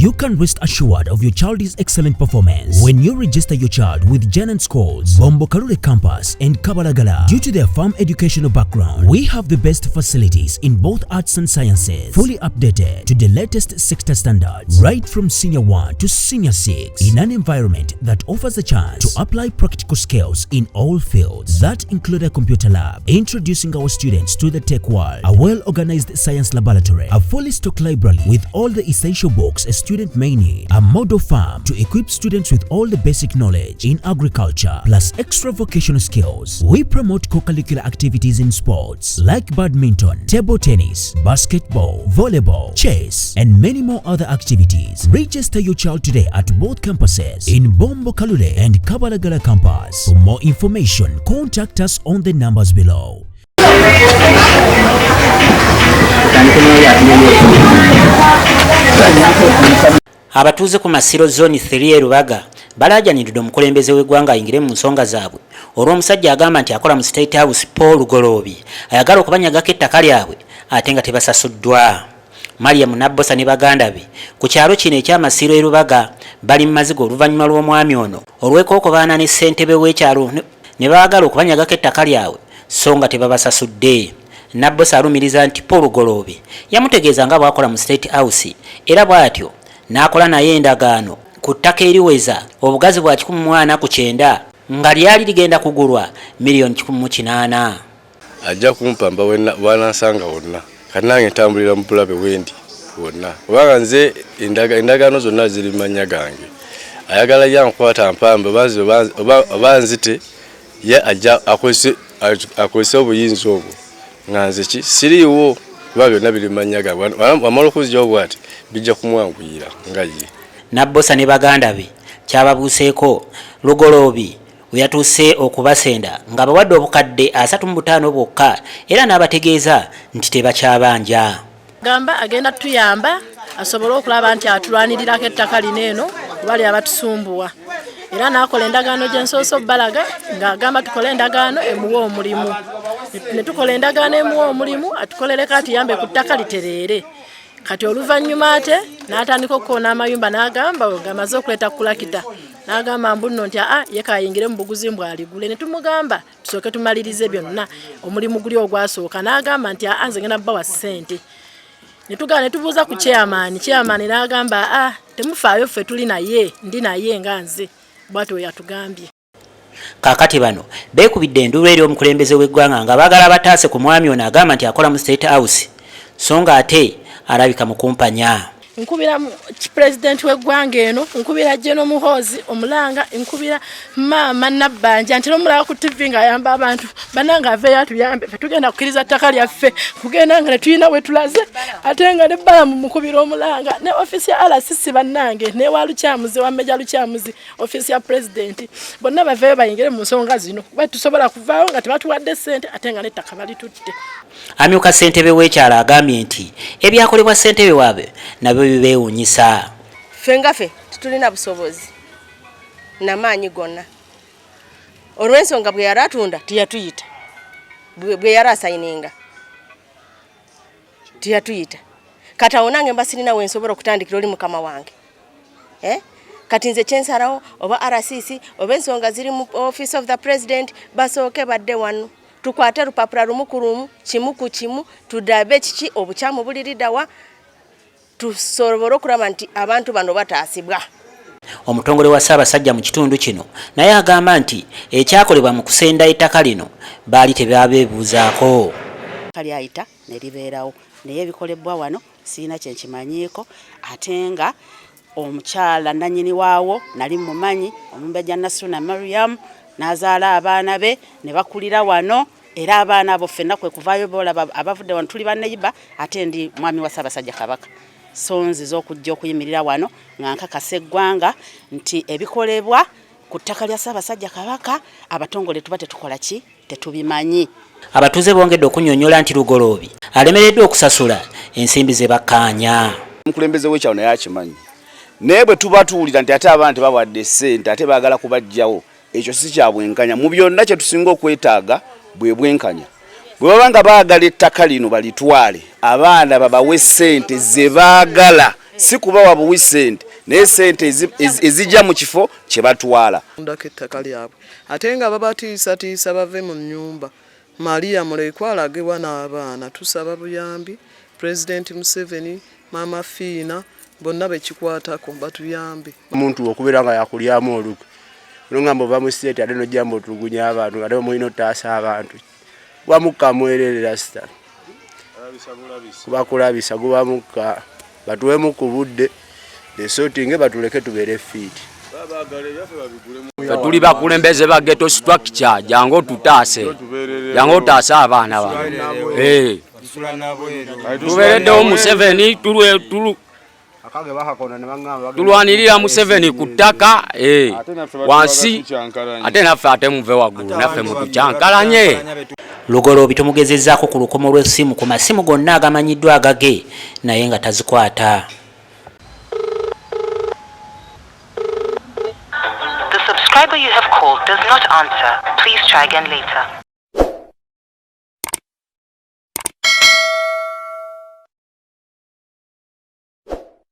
you can rest assured of your child's excellent performance when you register your child with Janan Schools, Bombo Kalule Campus and Kabalagala. Due to their firm educational background, we have the best facilities in both arts and sciences, fully updated to the latest sector standards, right from Senior 1 to Senior 6, in an environment that offers a chance to apply practical skills in all fields. That include a computer lab, introducing our students to the tech world, a well-organized science laboratory, a fully stocked library with all the essential books a student may need, a model farm to equip students with all the basic knowledge in agriculture, plus extra vocational skills. We promote co-curricular activities in sports like badminton, table tennis, basketball, volleyball, chess, and many more other activities. Register your child today at both campuses in Bombo Kalule and Kabalagala campus. For more information, contact us on the numbers below. Abatuuze ku Masiro zone 3 Lubaga balaajanidde omukulembeze weggwanga ayingire mu nsonga zaabwe olw'omusajja agamba nti akola mu State House Paul Lugoloobi ayagala okubanyagako ettaka lyabwe ate nga tebasasuddwa. Mariam Nabbosa ne baganda be ku kyalo kino ekya Masiro e Lubaga bali mu maziga oluvannyuma lw'omwami ono olw'ekookobaana ne ssentebe w'ekyalo ne baagala okubanyagako ettaka lyabwe so nga tebabasasudde. Nabbosa alumiriza nti Paul Lugoloobi yamutegeeza nga bw'akola mu State House era bw'atyo n'akola naye endagaano ku ttaka eriweza obugazi bwa 149 nga lyali ligenda kugulwa miliyoni 180. Ajja kumpamba wanansanga wonna kati nange ntambulira mu bulabe wendi wonna kubanga nze endagaano zonna ziri mu mannya gange. Ayagala yankwata mpamba banzite ye ajja akozesa obuyinza obwo nga nze ki siriiwo kuba byonna biri mu mannya gange. Wamala okuzigyawo bw'ati bijja kumwanguyira nga ye. Nabbosa ne baganda be kyababuuseeko Lugoloobi we yatuuse okubasenda nga bawadde obukadde 35 bwokka era n'abategeeza nti tebakyabanja. Gamba agenda tuyamba asobole okulaba nti atulwanirirako ettaka lino eno bali abatusumbuwa era n'akola endagaano gy'ensooso balaga ng'agamba tukola endagaano emuwa omulimu. Ne tukola endagaano emuwa omulimu atukolere kati yambe ku ttaka litereere. Kati oluvannyuma ate n'atandika okukoona amayumba n'agamba ng'amaze okuleeta kulakita n'agamba mbu nno nti ye kayingire mu buguzi mbw aligule. Ne tumugamba tusooke tumalirize byonna omulimu guli ogwasooka n'agamba nti nze ngenda bbawa ssente. Ne tubuuza ku chairman n'agamba temufaayo ffe tuli naye ndi naye nga nze bw'atyo yatugambye. Kaakati bano beekubidde enduulu eri omukulembeze w'eggwanga nga baagala bataase ku mwami ono agamba nti akola mu State House so nga ate alabika mu kumpanya. Nkubira president w'eggwanga eno, nkubira Jeno Muhoozi omulanga, nkubira Maama Nabbanja nti nomulaba ku TV nga ayamba abantu bananga aveeyo atuyambe tugenda kukkiriza ttaka lyaffe kugenda nga ne tulina we tulaze ate nga ne Balamu mukubira omulanga ne ofisi ya RCC bannange ne wa Lukyamuzi wa Meja Lukyamuzi ofisi ya president bonna baveeyo bayingire mu nsonga zino kuba tusobola kuvaawo nga tebatuwadde ssente ate nga n'ettaka balitutte. Amyuka ssentebe w'ekyalo agambye nti ebyakolebwa ssentebe waabwe nabyo bibeewuunyisa. Ffe nga ffe tetulina busobozi n'amaanyi gonna olw'ensonga bwe yali atunda teyatuyita bwe yali asayininga teyatuyita kati awo nange mba sirina we nsobola okutandikira oli mukama wange kati nze kyensalawo oba RCC oba ensonga ziri mu office of the president basooke badde wano tukwate lupapula lumu ku lumu kimu ku kimu tudabe kiki obukyamu buliriddawa tusobole okulaba nti abantu bano bataasibwa. Omutongole wa Ssaabasajja mu kitundu kino naye agamba nti ekyakolebwa mu kusenda ettaka lino baali tebyabeebuuzaako. Kali ayita ne libeerawo naye ebikolebwa wano sirina kye nkimanyiiko ate nga omukyala nannyini waawo nali mumanyi Omumbejja Nasuna Mariam n'azaala abaana be ne bakulira wano era abaana abo ffenna kwe kuvaayo boolaba abavudde wano tuli banneyiba ate ndi mwami wa Ssaabasajja Kabaka. So nziza okujja okuyimirira wano nga nkakasa eggwanga nti ebikolebwa ku ttaka lya Ssaabasajja Kabaka abatongole tuba tetukola ki tetubimanyi. Abatuuze bongedde okunnyonnyola nti Lugoloobi alemereddwa okusasula ensimbi ze bakkaanya. Omukulembeze w'ekyalo naye akimanyi naye bwe tuba tuwulira nti ate abantu bawadde ssente ate baagala kubajjawo ekyo si kya bwenkanya. Mu byonna kye tusinga okwetaaga bwe bwenkanya. Bwe baba nga baagala ettaka lino balitwale abaana babawe ssente ze baagala si kubawa buwi ssente naye ssente ezijja mu kifo kye batwala ndako ettaka lyabwe ate nga babatiisatiisa bave mu nnyumba Maria mulekwa alagibwa n'abaana tusaba buyambi President Museveni Mama Fiina bonna bekikwatako batuyambe omuntu okubeera nga yakulyamu olukwe olungamba ova mu state ate nojjamba otulugunya abantu ate omulina otaasa abantu gubamukka mwererera sita kubakulabisa gubamukka batuwemu ku budde esotinge batuleke tubeere fiiti tuli bakulembeze ba ghetto structure jango tutaase abaana bange tubeereddewo Museveni tulwanirira Museveni ku ttaka wansi ate naffe ate muve waggulu naffe mutucyankalanye. Lugoloobi tumugezezzaako ku lukomo lw'essimu ku masimu gonna agamanyiddwa agage naye nga tazikwata. The subscriber you have called does not answer. Please try again later.